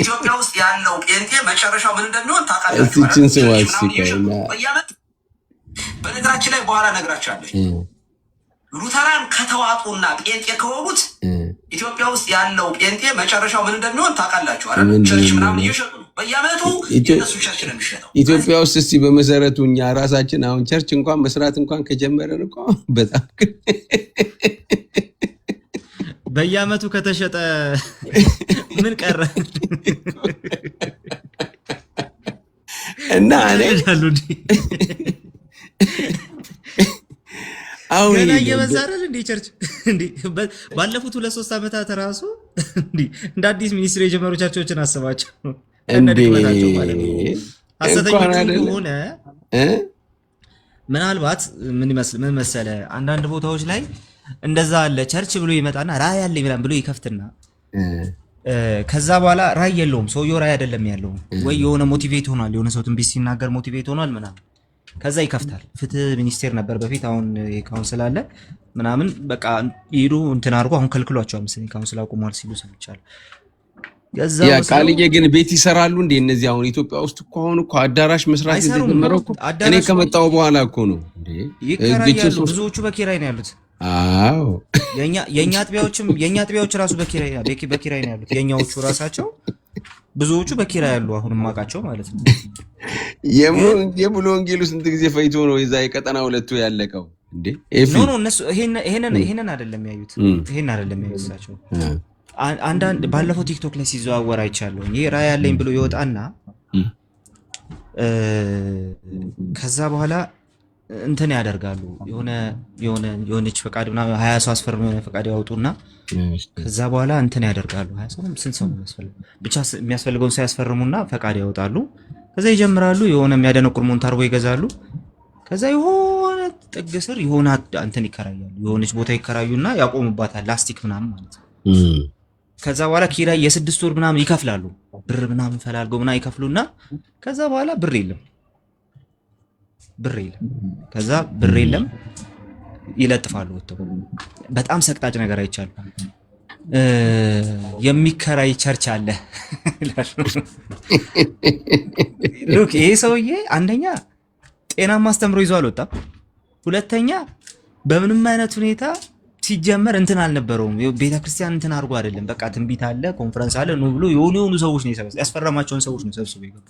ኢትዮጵያ ውስጥ ያለው ጴንጤ መጨረሻው ምን እንደሚሆን ታውቃላችሁ? እቺን ስዋስቀውና በነገራችን ላይ በኋላ ነግራችኋለሁ። ሉተራን ከተዋጡና ጴንጤ ከሆኑት ኢትዮጵያ ውስጥ ያለው ጴንጤ መጨረሻው ምን እንደሚሆን ታውቃላችሁ? ቸርች ምናምን እየሸጡ ነው በየዓመቱ የነሱ ቸርች ነው የሚሸጠው ኢትዮጵያ ውስጥ። እስቲ በመሰረቱ እኛ ራሳችን አሁን ቸርች እንኳን መስራት እንኳን ከጀመረን እኮ በጣም በየዓመቱ ከተሸጠ ምን ቀረ? እና እኔ ገና እየበዛ አይደል እንዴ ቸርች? እንዴ ባለፉት 2-3 ዓመታት ራሱ እንደ አዲስ ሚኒስትሪ የጀመሩ ቸርቾችን አስባቸው እንደድክመታቸው ማለት ነው። ሐሰተኞች ሆነ ምናልባት ምን መሰለ አንዳንድ ቦታዎች ላይ እንደዛ አለ። ቸርች ብሎ ይመጣና ራይ ያለ ይላል ብሎ ይከፍትና ከዛ በኋላ ራይ የለውም ሰውየው፣ ራይ አይደለም ያለው ወይ የሆነ ሞቲቬት ሆኗል፣ የሆነ ሰው ትንቢት ሲናገር ሞቲቬት ሆኗል ምናምን፣ ከዛ ይከፍታል። ፍትህ ሚኒስቴር ነበር በፊት፣ አሁን ካውንስል አለ ምናምን፣ በቃ ይሄዱ እንትን አድርጎ አሁን ከልክሏቸዋል መሰለኝ፣ ካውንስል አቁሟል ሲሉ ሰምቻለሁ። ያ ቃልዬ ግን ቤት ይሰራሉ እንዴ እነዚህ? አሁን ኢትዮጵያ ውስጥ እኮ አሁን እኮ አዳራሽ መስራት የተጀመረው እኮ እኔ ከመጣሁ በኋላ እኮ ነው እንዴ። ይከራያሉ፣ ብዙዎቹ በኪራይ ነው ያሉት። አዎ የኛ አጥቢያዎች ራሱ በኪራይ ነው ያሉት። የኛዎቹ ራሳቸው ብዙዎቹ በኪራይ ያሉ አሁን ማቃቸው ማለት ነው። የሙሉ ወንጌሉ ስንት ጊዜ ፈይቶ ነው የዛ የቀጠና ሁለቱ ያለቀው እንዴ? ኖ እነሱ ይሄንን አይደለም ያዩት፣ ይሄን አይደለም ያዩት እሳቸው። አንዳንድ ባለፈው ቲክቶክ ላይ ሲዘዋወር አይቻለሁ። ይሄ ራይ ያለኝ ብሎ ይወጣና ከዛ በኋላ እንትን ያደርጋሉ። የሆነች ፈቃድ ምናምን 20 ሰው አስፈርሞ የሆነ ፈቃድ ያወጡና ከዛ በኋላ እንትን ያደርጋሉ። 20 ሰው ስንት ሰው ብቻ የሚያስፈልገውን ሰው ያስፈርሙና ፈቃድ ያወጣሉ። ከዛ ይጀምራሉ። የሆነ የሚያደነቁር ሞንታርቦ ይገዛሉ። ከዛ የሆነ ጥግ ስር የሆነ እንትን ይከራያሉ። የሆነች ቦታ ይከራዩና ያቆሙባታል፣ ላስቲክ ምናምን ማለት ነው። ከዛ በኋላ ኪራይ የ6 ወር ምናምን ይከፍላሉ። ብር ምናምን ፈላልገው ምናምን ይከፍሉና ከዛ በኋላ ብር የለም። ከዛ ብር የለም ይለጥፋሉ ወጥተው። በጣም ሰቅጣጭ ነገር አይቻሉ። የሚከራይ ቸርች አለ። ሉክ ይሄ ሰውዬ አንደኛ ጤናማ አስተምሮ ይዞ አልወጣም። ሁለተኛ በምንም አይነት ሁኔታ ሲጀመር እንትን አልነበረውም። ቤተክርስቲያን እንትን አድርጎ አይደለም። በቃ ትንቢት አለ፣ ኮንፈረንስ አለ ነው ብሎ የሆኑ ሰዎች ነው ያስፈረማቸውን ሰዎች ነው ሰብስቦ ይገቡ።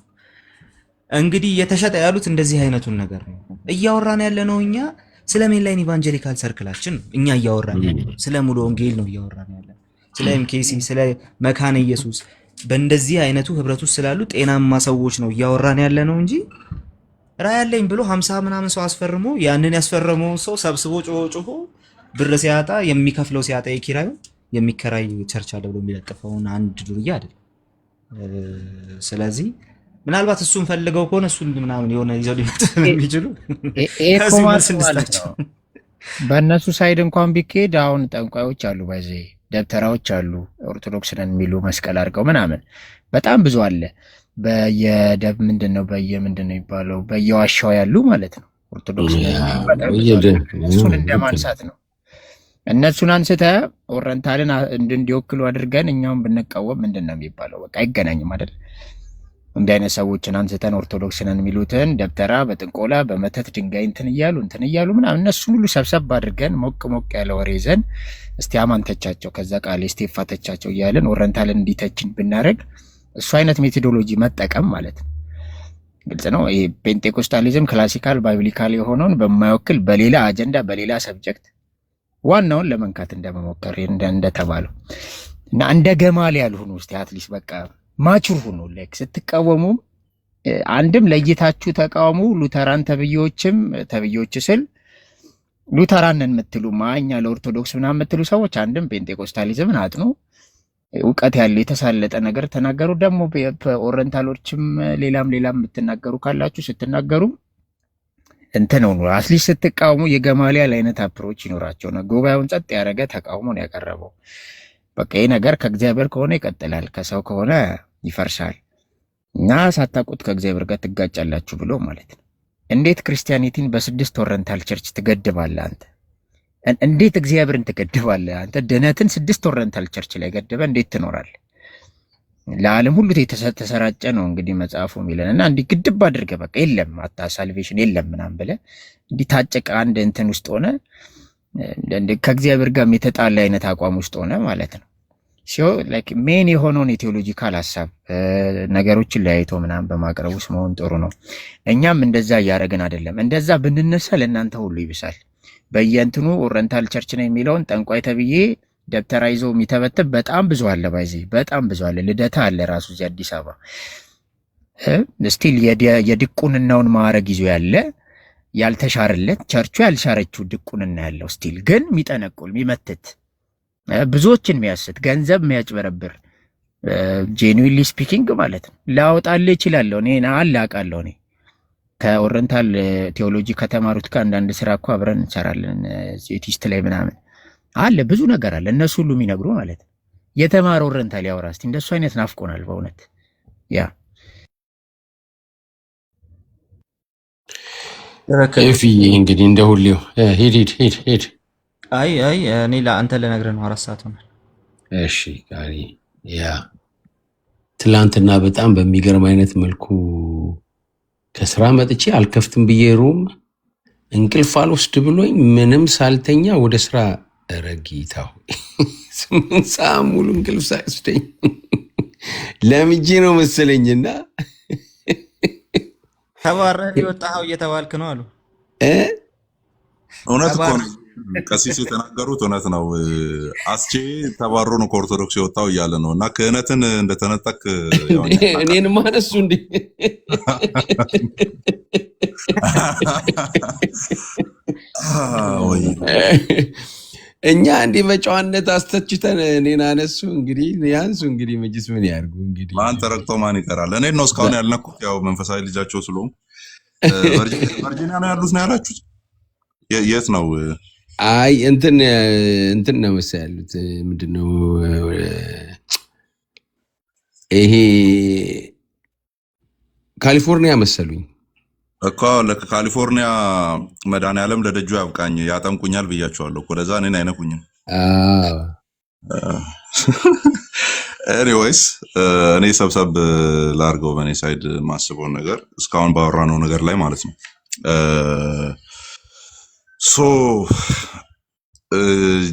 እንግዲህ የተሸጠ ያሉት እንደዚህ አይነቱን ነገር ነው እያወራን ያለ ነው። እኛ ስለ ሜንላይን ኢቫንጀሊካል ሰርክላችን እኛ እያወራን ያለ ስለ ሙሉ ወንጌል ነው እያወራን ያለ። ስለ ኤምኬሲ፣ ስለ መካነ ኢየሱስ በእንደዚህ አይነቱ ህብረት ውስጥ ስላሉ ጤናማ ሰዎች ነው እያወራን ያለ ነው እንጂ ራዕይ አለኝ ብሎ 50 ምናምን ሰው አስፈርሞ ያንን ያስፈረመው ሰው ሰብስቦ ጮሆ ብር ሲያጣ የሚከፍለው ሲያጣ የኪራዩ የሚከራይ ቸርች አለ ብሎ የሚለጥፈውን አንድ ዱርዬ አይደል። ስለዚህ ምናልባት እሱን ፈልገው ከሆነ እሱን ምናምን የሆነ ይዘው ሊመጡ የሚችሉ ከዚህ መልስ እንስጣቸው። በእነሱ ሳይድ እንኳን ቢካሄድ አሁን ጠንቋዮች አሉ፣ በዚህ ደብተራዎች አሉ፣ ኦርቶዶክስ ነን የሚሉ መስቀል አድርገው ምናምን በጣም ብዙ አለ። በየደብ ምንድን ነው የሚባለው በየዋሻው ያሉ ማለት ነው። ኦርቶዶክስ እሱን እንደማንሳት ነው። እነሱን አንስተ ኦረንታልን እንዲወክሉ አድርገን እኛውን ብንቃወም ምንድን ነው የሚባለው? በቃ አይገናኝም አይደል? እንዲህ አይነት ሰዎችን አንስተን ኦርቶዶክስ ነን የሚሉትን ደብተራ በጥንቆላ በመተት ድንጋይ እንትን እያሉ ምናምን እነሱን ሁሉ ሰብሰብ አድርገን ሞቅ ያለ ወሬ ይዘን እስቲ አማን ተቻቸው ከዛ ቃል ስቴፋ ተቻቸው እያለን ኦረንታልን እንዲተችን ብናደርግ እሱ አይነት ሜቶዶሎጂ መጠቀም ማለት ነው። ግልጽ ነው። ይሄ ፔንቴኮስታሊዝም ክላሲካል ባይብሊካል የሆነውን በማይወክል በሌላ አጀንዳ በሌላ ሰብጀክት ዋናውን ለመንካት እንደመሞከር እንደተባለው እና እንደ ገማል ያልሆኑ ውስጥ አትሊስት በቃ ማቹር ሆኖ ላይክ ስትቃወሙ አንድም ለይታችሁ ተቃውሙ። ሉተራን ተብዮች ስል ሉተራንን የምትሉ ማኛ ለኦርቶዶክስ ምናምን የምትሉ ሰዎች አንድም ፔንቴኮስታሊዝምን አጥኑ፣ እውቀት ያለው የተሳለጠ ነገር ተናገሩ። ደግሞ ኦረንታሎችም ሌላም የምትናገሩ ካላችሁ ስትናገሩ እንትን ነው አትሊስት ስትቃወሙ የገማሊያል አይነት አፕሮች ይኖራቸው ነው። ጉባኤውን ጸጥ ያደረገ ተቃውሞ ነው ያቀረበው። በቃ ይህ ነገር ከእግዚአብሔር ከሆነ ይቀጥላል፣ ከሰው ከሆነ ይፈርሳል እና ሳታውቁት ከእግዚአብሔር ጋር ትጋጫላችሁ ብሎ ማለት ነው። እንዴት ክርስቲያኒቲን በ6 ኦረንታል ቸርች ትገድባለህ አንተ? እንዴት እግዚአብሔርን ትገድባለህ አንተ? ድነትን 6 ኦረንታል ቸርች ላይ ገድበ እንዴት ትኖራለህ? ለዓለም ሁሉ ተሰራጨ ነው እንግዲህ መጽሐፉ የሚለን እና እንዲህ ግድብ አድርገ በቃ የለም አታ ሳልቬሽን የለም ምናምን ብለህ እንዲህ ታጨቀ አንድ እንትን ውስጥ ሆነ ከእግዚአብሔር ጋር የተጣለ አይነት አቋም ውስጥ ሆነ ማለት ነው። ላይክ ሜን የሆነውን የቴዎሎጂካል ሀሳብ ነገሮችን ለያይቶ ምናምን በማቅረብ ውስጥ መሆን ጥሩ ነው። እኛም እንደዛ እያደረግን አይደለም። እንደዛ ብንነሳ ለእናንተ ሁሉ ይብሳል። በየእንትኑ ኦረንታል ቸርች ነው የሚለውን ጠንቋይ ተብዬ ደብተራ ይዞ የሚተበትብ በጣም ብዙ አለ። በጣም ብዙ አለ። ልደታ አለ ራሱ እዚህ አዲስ አበባ ስቲል የድቁንናውን ማዕረግ ይዞ ያለ ያልተሻረለት ቸርቹ ያልሻረችው ድቁንና ያለው ስቲል ግን የሚጠነቁል የሚመትት ብዙዎችን የሚያስት ገንዘብ የሚያጭበረብር ጄኑዊንሊ ስፒኪንግ ማለት ነው። ላወጣልህ እችላለሁ እኔ አላውቃለሁ። እኔ ከኦረንታል ቴዎሎጂ ከተማሩት ጋር አንዳንድ ስራ እኮ አብረን እንሰራለን። ቴስት ላይ ምናምን አለ ብዙ ነገር አለ እነሱ ሁሉ የሚነግሩ ማለት ነው። የተማረ ኦረንታል ያወራ እስቲ እንደሱ አይነት ናፍቆናል በእውነት ያ ኤፍዬ እንግዲህ እንደ ሁሌው ሂድ። አይ እኔ ለአንተ ልነግርህ ነው። 4 ሰዓት ሆኗል። እሺ ቃሪ ያ ትላንትና በጣም በሚገርም አይነት መልኩ ከስራ መጥቼ አልከፍትም ብዬ ሩም እንቅልፍ አልወስድ ብሎኝ ምንም ሳልተኛ ወደ ስራ ረጊታው 8 ሰዓት ሙሉ እንቅልፍ ሳይወስደኝ ለምጄ ነው መሰለኝና ተባረህ የወጣኸው እየተባልክ ነው አሉ። እውነት እኮ ነው። ቀሲስ የተናገሩት እውነት ነው። አስቼ ተባሮ ነው ከኦርቶዶክስ የወጣው እያለ ነው። እና ክህነትን እንደተነጠቅ እኔን ማነሱ እንዴ? እኛ እንዲህ በጨዋነት አስተችተን እኔን አነሱ። እንግዲህ ያንሱ እንግዲህ መጅስ ምን ያርጉ እንግዲህ። ማን ተረግጦ ማን ይቀራል? እኔ ነው እስካሁን ያልነኩት። ያው መንፈሳዊ ልጃቸው ስለሆንኩ ቨርጂኒያ ነው ያሉት ነው ያላችሁት? የት ነው? አይ እንትን ነው መሰለኝ ያሉት። ምንድነው ይሄ ካሊፎርኒያ መሰሉኝ እኮ። ለካሊፎርኒያ መድኃኒዓለም ለደጁ ያብቃኝ ያጠምቁኛል ብያቸዋለሁ እኮ። ለዛ እኔን አይነኩኝም። ኤኒዌይስ እኔ ሰብሰብ ላርገው በእኔ ሳይድ ማስበውን ነገር እስካሁን ባወራነው ነገር ላይ ማለት ነው። ሶ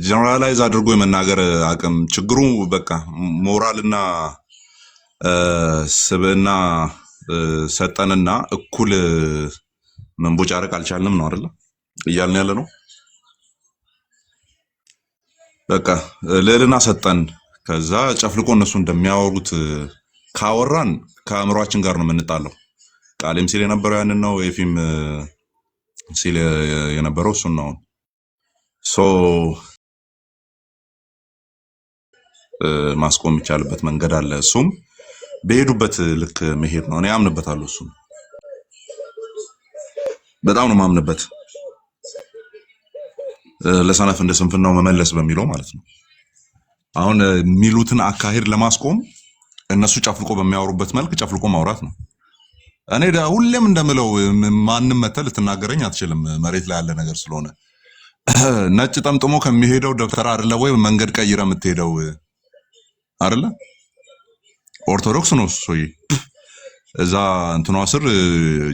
ጀነራላይዝ አድርጎ የመናገር አቅም ችግሩ በቃ ሞራልና ስብዕና ሰጠንና እኩል መንቦጫረቅ አልቻልንም ነው አይደለ እያልን ያለ ነው። በቃ ልዕልና ሰጠን ከዛ ጨፍልቆ እነሱ እንደሚያወሩት ካወራን ከአእምሯችን ጋር ነው የምንጣለው። ቃሌም ሲል የነበረው ያንን ነው። ኤፊም ሲል የነበረው እሱን ነው። ሶ ማስቆም የሚቻልበት መንገድ አለ። እሱም በሄዱበት ልክ መሄድ ነው። እኔ አምንበታለሁ። እሱም በጣም ነው ማምንበት። ለሰነፍ እንደ ስንፍናው መመለስ በሚለው ማለት ነው። አሁን የሚሉትን አካሄድ ለማስቆም እነሱ ጨፍልቆ በሚያወሩበት መልክ ጨፍልቆ ማውራት ነው። እኔ ሁሌም እንደምለው ማንም መተህ ልትናገረኝ አትችልም፣ መሬት ላይ ያለ ነገር ስለሆነ። ነጭ ጠምጥሞ ከሚሄደው ደብተራ አይደለ ወይ መንገድ ቀይረ የምትሄደው አይደለ? ኦርቶዶክስ ነው እሱ። እዛ እንትኗ ስር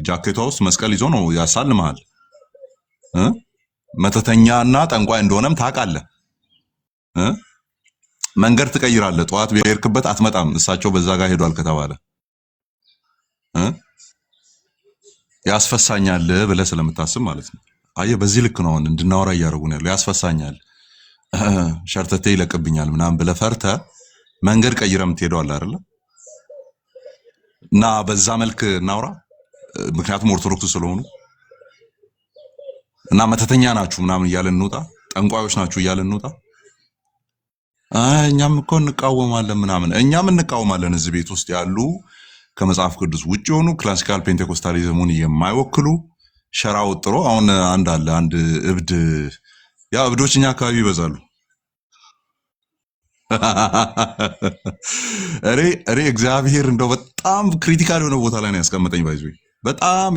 ጃኬቷ ውስጥ መስቀል ይዞ ነው ያሳልመሃል። መተተኛና ጠንቋይ እንደሆነም ታውቃለህ። መንገድ ትቀይራለህ። ጠዋት በሄድክበት አትመጣም። እሳቸው በዛ ጋር ሄዷል ከተባለ ያስፈሳኛል ብለህ ስለምታስብ ማለት ነው። አየህ፣ በዚህ ልክ ነው እንድናወራ እያደረጉ ነው ያለው። ያስፈሳኛል፣ ሸርተቴ ይለቅብኛል ምናምን ብለህ ፈርተህ መንገድ ቀይረህ የምትሄደው አለ አይደለ? እና በዛ መልክ እናውራ። ምክንያቱም ኦርቶዶክስ ስለሆኑ እና መተተኛ ናችሁ ምናምን እያለን እንውጣ፣ ጠንቋዮች ናችሁ እያለን እንውጣ። እኛም እኮ እንቃወማለን ምናምን። እኛም እንቃወማለን። እዚህ ቤት ውስጥ ያሉ ከመጽሐፍ ቅዱስ ውጭ የሆኑ ክላሲካል ፔንቴኮስታሊዝሙን የማይወክሉ ሸራ ወጥሮ አሁን አንድ እብድ፣ ያ እብዶች እኛ አካባቢ ይበዛሉ። እኔ እግዚአብሔር እንደው በጣም ክሪቲካል የሆነ ቦታ ላይ ነው ያስቀመጠኝ። ባይዞ በጣም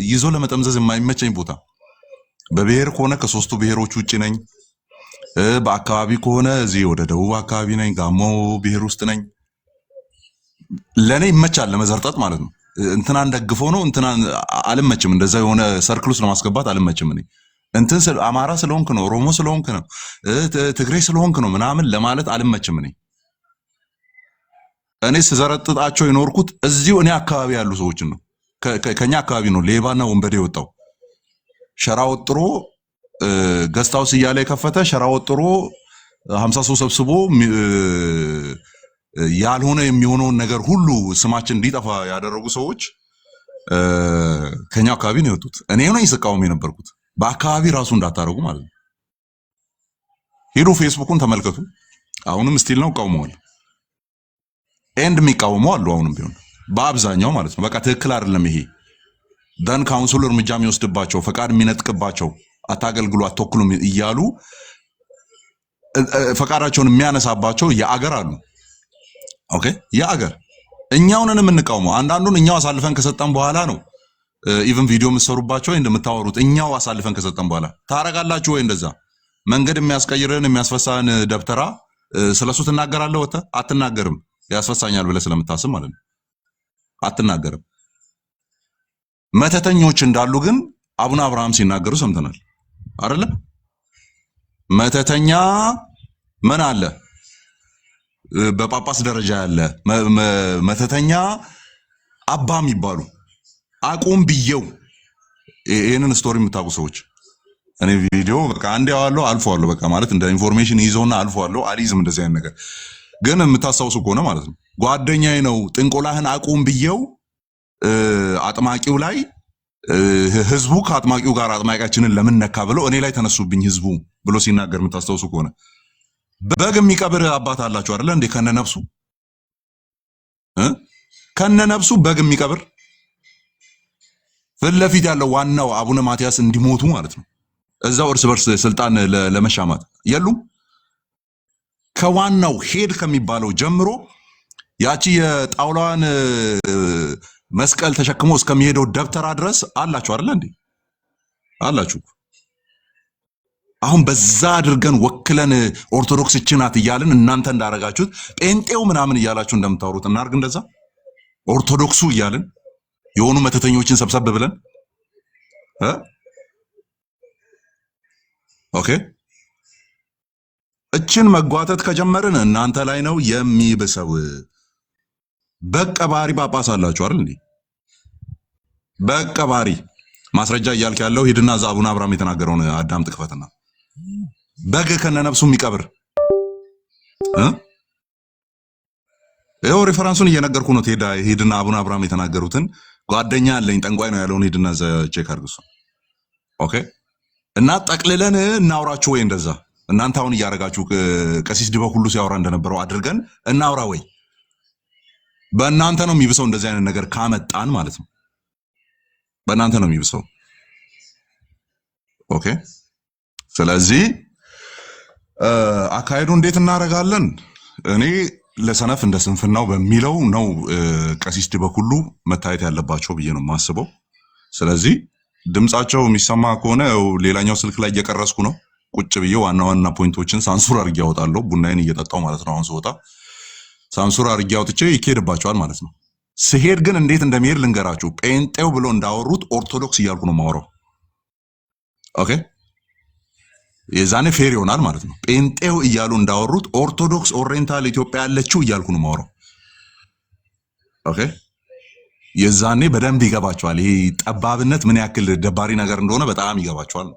ይዞ ለመጠምዘዝ የማይመቸኝ ቦታ። በብሔር ከሆነ ከሶስቱ ብሔሮች ውጭ ነኝ። በአካባቢ ከሆነ እዚህ ወደ ደቡብ አካባቢ ነኝ፣ ጋሞ ብሔር ውስጥ ነኝ። ለኔ ይመቻል ለመዘርጠጥ ማለት ነው። እንትናን ደግፈው ነው እንትናን አልመችም። እንደዛ የሆነ ሰርክል ውስጥ ለማስገባት አልመችም። እኔ አማራ ስለሆንክ ነው፣ ኦሮሞ ስለሆንክ ነው፣ ትግሬ ስለሆንክ ነው ምናምን ለማለት አልመችም። እኔ ስዘረጥጣቸው የኖርኩት እዚሁ እኔ አካባቢ ያሉ ሰዎችን ነው። ከኛ አካባቢ ነው ሌባና ወንበዴ የወጣው። ሸራ ወጥሮ ገስታውስ እያለ የከፈተ ሸራ ወጥሮ 50 ሰው ሰብስቦ ያልሆነ የሚሆነውን ነገር ሁሉ ስማችን እንዲጠፋ ያደረጉ ሰዎች ከኛ አካባቢ ነው የወጡት። እኔ ነኝ ስቃወም የነበርኩት። በአካባቢ ራሱ እንዳታረጉ ማለት ነው። ሄዶ ፌስቡኩን ተመልከቱ። አሁንም ስቲል ነው ቃውመዋል። ኤንድ የሚቃወሙ አሉ አሁንም ቢሆን በአብዛኛው ማለት ነው። በቃ ትክክል አይደለም ይሄ ደን ካውንስሉ እርምጃ የሚወስድባቸው ፈቃድ የሚነጥቅባቸው አታገልግሉ አትወክሉ እያሉ ፈቃዳቸውን የሚያነሳባቸው የአገር አሉ። ኦኬ የአገር እኛውንን የምንቃወመው አንዳንዱን እኛው አሳልፈን ከሰጠን በኋላ ነው። ኢቭን ቪዲዮ የምትሰሩባቸው ወይ እንደምታወሩት እኛው አሳልፈን ከሰጠን በኋላ ታረጋላችሁ ወይ? እንደዛ መንገድ የሚያስቀይርን የሚያስፈሳን ደብተራ ስለሱ ትናገራለህ? ወተ አትናገርም። ያስፈሳኛል ብለህ ስለምታስብ ማለት ነው አትናገርም። መተተኞች እንዳሉ ግን አቡነ አብርሃም ሲናገሩ ሰምተናል አይደለ? መተተኛ ምን አለ? በጳጳስ ደረጃ ያለ መተተኛ አባ የሚባሉ አቁም ብየው። ይሄንን ስቶሪ የምታውቁ ሰዎች እኔ ቪዲዮ በቃ አንዴ ያዋለው አልፈዋለሁ። በቃ ማለት እንደ ኢንፎርሜሽን ይዘውና አልፈዋለሁ። አልይዝም እንደዚህ አይነት ነገር። ግን የምታስታውሱ ከሆነ ማለት ነው ጓደኛዬ ነው ጥንቆላህን አቁም ብየው አጥማቂው ላይ ህዝቡ ከአጥማቂው ጋር አጥማቂያችንን ለምን ነካ ብለው እኔ ላይ ተነሱብኝ ህዝቡ ብሎ ሲናገር የምታስታውሱ ከሆነ በግ የሚቀብር አባት አላችሁ አይደለ እንዴ? ከነነፍሱ በግ የሚቀብር ፊት ለፊት ያለው ዋናው አቡነ ማትያስ እንዲሞቱ ማለት ነው። እዛው እርስ በርስ ስልጣን ለመሻማት የሉም። ከዋናው ሄድ ከሚባለው ጀምሮ ያቺ የጣውላዋን መስቀል ተሸክሞ እስከሚሄደው ደብተራ ድረስ አላችሁ አይደለ እንዴ? አላችሁ። አሁን በዛ አድርገን ወክለን ኦርቶዶክስ እቺ ናት እያልን እናንተ እንዳረጋችሁት ጴንጤው ምናምን እያላችሁ እንደምታወሩት እናርግ። እንደዛ ኦርቶዶክሱ እያልን የሆኑ መተተኞችን ሰብሰብ ብለን ኦኬ እችን መጓተት ከጀመርን እናንተ ላይ ነው የሚብሰው። በቀባሪ ጳጳስ አላችሁ አይደል እንዴ? በቀባሪ ማስረጃ እያልክ ያለው ሂድና እዛ አቡነ አብርሃም የተናገረውን አዳም ጥቅፈትና በግ ከነነፍሱ የሚቀብር ይኸው ሬፈረንሱን እየነገርኩ ነው። ሄድና አቡነ አብርሃም የተናገሩትን ጓደኛ አለኝ ጠንቋይ ነው ያለውን ሄድና ቼክ አድርጉ። ኦኬ። እና ጠቅልለን እናውራችሁ ወይ እንደዛ እናንተ አሁን እያደረጋችሁ ቀሲስ ድበ ሁሉ ሲያወራ እንደነበረው አድርገን እናውራ ወይ? በእናንተ ነው የሚብሰው እንደዚህ አይነት ነገር ካመጣን ማለት ነው። በእናንተ ነው የሚብሰው። ኦኬ። ስለዚህ አካሄዱ እንዴት እናደርጋለን? እኔ ለሰነፍ እንደ ስንፍናው በሚለው ነው ቀሲስ ድበ ሁሉ መታየት ያለባቸው ብዬ ነው የማስበው። ስለዚህ ድምጻቸው የሚሰማ ከሆነ ሌላኛው ስልክ ላይ እየቀረስኩ ነው ቁጭ ብዬ ዋና ዋና ፖይንቶችን ሳንሱር አድርጌ አወጣለሁ። ቡናዬን እየጠጣው ማለት ነው። አሁን ስወጣ ሳንሱር አድርጌ አውጥቼ ይኬድባቸዋል ማለት ነው። ስሄድ ግን እንዴት እንደሚሄድ ልንገራችሁ። ጴንጤው ብሎ እንዳወሩት ኦርቶዶክስ እያልኩ ነው የማወራው። ኦኬ። የዛኔ ፌር ይሆናል ማለት ነው። ጴንጤው እያሉ እንዳወሩት ኦርቶዶክስ ኦሪየንታል ኢትዮጵያ ያለችው እያልኩ ነው የማወራው። ኦኬ። የዛኔ በደንብ ይገባቸዋል። ይሄ ጠባብነት ምን ያክል ደባሪ ነገር እንደሆነ በጣም ይገባቸዋል።